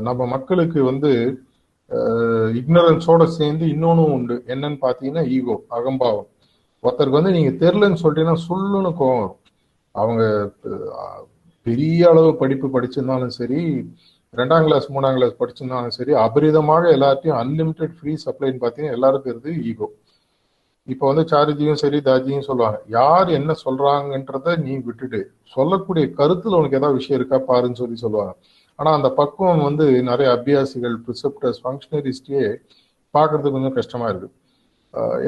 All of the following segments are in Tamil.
நம்ம மக்களுக்கு வந்து இக்னரன்ஸோட சேர்ந்து இன்னொன்னும் உண்டு. என்னன்னு பாத்தீங்கன்னா ஈகோ, அகம்பாவம். ஒருத்தருக்கு வந்து நீங்க தெரிலன்னு சொல்லிட்டீங்கன்னா சொல்லுன்னு கோவம் வரும். அவங்க பெரிய அளவு படிப்பு படிச்சிருந்தாலும் சரி, 2ஆம் கிளாஸ் 3ஆம் கிளாஸ் படிச்சிருந்தாலும் சரி, அபரிதமாக எல்லாத்தையும் அன்லிமிட்டெட் ஃப்ரீ சப்ளைன்னு பார்த்தீங்கன்னா எல்லாருக்கும் இருந்து ஈகோ. இப்போ வந்து சாரிஜியும் சரி தாஜியும் சொல்லுவாங்க, யார் என்ன சொல்றாங்கன்றத நீ விட்டுட்டு சொல்லக்கூடிய கருத்துல உனக்கு ஏதாவது விஷயம் இருக்கா பாருன்னு சொல்லுவாங்க. ஆனா அந்த பக்குவம் வந்து நிறைய அபியாசிகள், ப்ரிசெப்டர்ஸ், ஃபங்க்ஷனரிஸ்டே பார்க்கறதுக்கு கொஞ்சம் கஷ்டமா இருக்கு.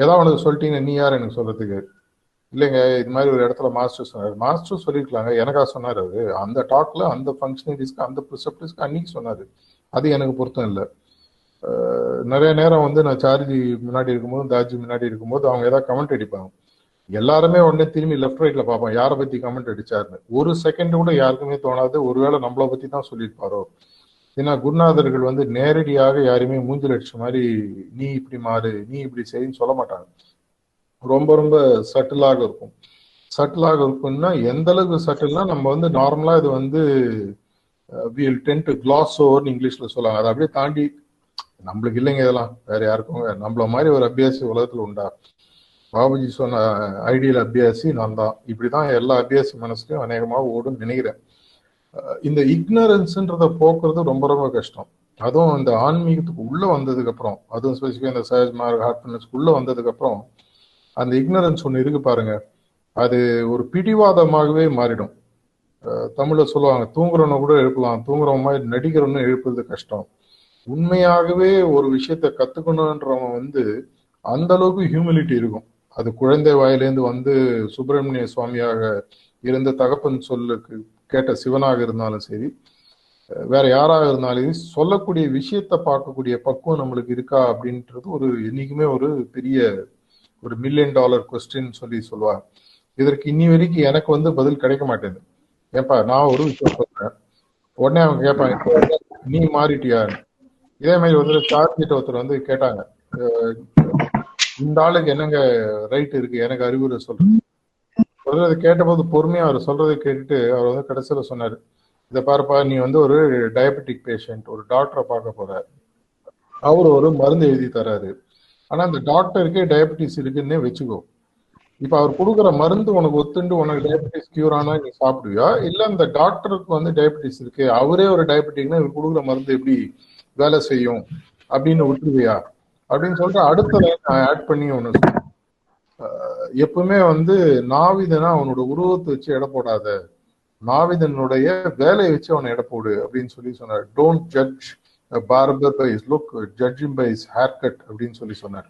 ஏதாவது உனக்கு சொல்லிட்டீங்க, நீ யார் எனக்கு சொல்றதுக்கு? இல்லைங்க, இது மாதிரி ஒரு இடத்துல மாஸ்டர் சொன்னார். மாஸ்டர் சொல்லிருக்கலாங்க, எனக்கா சொன்னார். அவரு அந்த டாக்ல அந்த ஃபங்க்ஷனரிஸ்க்கு அந்த ப்ரிசெப்டர்ஸ்க்கு அன்னைக்கு சொன்னாரு. அது எனக்கு பொருத்தம் இல்லை. நிறைய நேரம் வந்து நான் சார்ஜி முன்னாடி இருக்கும்போது தாஜி முன்னாடி இருக்கும்போது அவங்க ஏதாவது கமெண்ட் அடிப்பாங்க. எல்லாருமே உடனே திரும்பி லெஃப்ட் ரைட்ல பார்ப்போம், யாரை பத்தி கமெண்ட் அடிச்சாருன்னு. ஒரு செகண்ட் கூட யாருக்குமே தோணாது, ஒருவேளை நம்மளை பத்தி தான் சொல்லியிருப்பாரோ. ஏன்னா குருநாதர்கள் வந்து நேரடியாக யாருமே மூஞ்சில் அடிச்ச மாதிரி நீ இப்படி மாறு, நீ இப்படி செய்ன்னு சொல்ல மாட்டாங்க. ரொம்ப ரொம்ப சட்டிலாக இருக்கும். சட்டிலாக இருக்கும்னா எந்த அளவுக்கு சட்டில்னா, நம்ம வந்து நார்மலா இது வந்து we'll tend to gloss over இங்கிலீஷ்ல சொல்லுவாங்க. அதை அப்படியே தாண்டி நம்மளுக்கு இல்லைங்க இதெல்லாம், வேற யாருக்கும் நம்மள மாதிரி ஒரு அபியாசி உலகத்துல உண்டா? பாபுஜி சொன்ன ஐடியல் அபியாசி நான் தான். இப்படிதான் எல்லா அபியாசி மனசுலயும் அநேகமாக ஓடும் நினைக்கிறேன். இந்த இக்னரன்ஸ்ன்றத போக்குறது ரொம்ப ரொம்ப கஷ்டம். அதுவும் இந்த ஆன்மீகத்துக்கு உள்ள வந்ததுக்கு அப்புறம், அதுவும் ஸ்பெசிஃபிக்கா இந்த சஹஜ்மார்க் ஹார்ட்ஃபுல்னஸ் உள்ள வந்ததுக்கு அப்புறம் அந்த இக்னரன்ஸ் ஒண்ணு இருக்கு பாருங்க, அது ஒரு பிடிவாதமாகவே மாறிடும். தமிழ்ல சொல்லுவாங்க, தூங்குறவனை கூட எழுப்பலாம், தூங்குறவன் மாதிரி நடிக்கிறவனு எழுப்புறது கஷ்டம். உண்மையாகவே ஒரு விஷயத்த கத்துக்கணுன்றவன் வந்து அந்த அளவுக்கு ஹியூமிலிட்டி இருக்கும். அது குழந்தை வாயிலேருந்து வந்து சுப்பிரமணிய சுவாமியாக இருந்த தகப்பன் சொல்லுக்கு கேட்ட சிவனாக இருந்தாலும் சரி, வேற யாராக இருந்தாலும் சொல்லக்கூடிய விஷயத்த பார்க்கக்கூடிய பக்குவம் நம்மளுக்கு இருக்கா அப்படின்றது ஒரு என்னைக்குமே ஒரு பெரிய ஒரு $1 மில்லியன் கொஸ்டின் சொல்லுவாங்க. இதற்கு இன்னி வரைக்கும் எனக்கு வந்து பதில் கிடைக்க மாட்டேங்குது. ஏப்பா நான் ஒரு விஷயம் சொல்றேன், உடனே அவங்க கேட்பாங்க நீ மாறிட்டியா? இதே மாதிரி வந்து சார்ஜிட்ட ஒருத்தர் வந்து கேட்டாங்க, இந்த ஆளுக்கு என்னங்க ரைட் இருக்கு எனக்கு அறிவுரை சொல்றது கேட்டபோது பொறுமையா அவர் சொல்றதை கேட்டுட்டு அவர் வந்து கடைசியில சொன்னாரு, இதை பாருப்பா, நீ வந்து ஒரு டயபெட்டிக் பேஷண்ட், ஒரு டாக்டரை பார்க்க போற, அவர் ஒரு மருந்து எழுதி தராரு. ஆனா அந்த டாக்டருக்கே டயபெட்டிஸ் இருக்குன்னே வச்சுக்கோ. இப்ப அவர் கொடுக்குற மருந்து உனக்கு ஒத்துண்டு உனக்கு டயபெட்டிஸ் கியூர் ஆனா நீ சாப்பிடுவியா? இல்ல அந்த டாக்டருக்கு வந்து டயபெட்டிஸ் இருக்கு, அவரே ஒரு டயபெட்டிக்னா இவர் கொடுக்குற மருந்து எப்படி வேலை செய்யும் அப்படின்னு விட்டுருவியா அப்படின்னு சொல்லிட்டு அடுத்த லைன் ஆட் பண்ணி ஒண்ணு சொன்னேன். எப்பவுமே வந்து நாவிதனா அவனோட உருவத்தை வச்சு எடை போடாத, நாவிதனுடைய வேலையை வச்சு அவனை எடை போடு அப்படின்னு சொன்னார். Don't judge barber by his look, judge him by his hair cut அப்படின்னு சொன்னார்.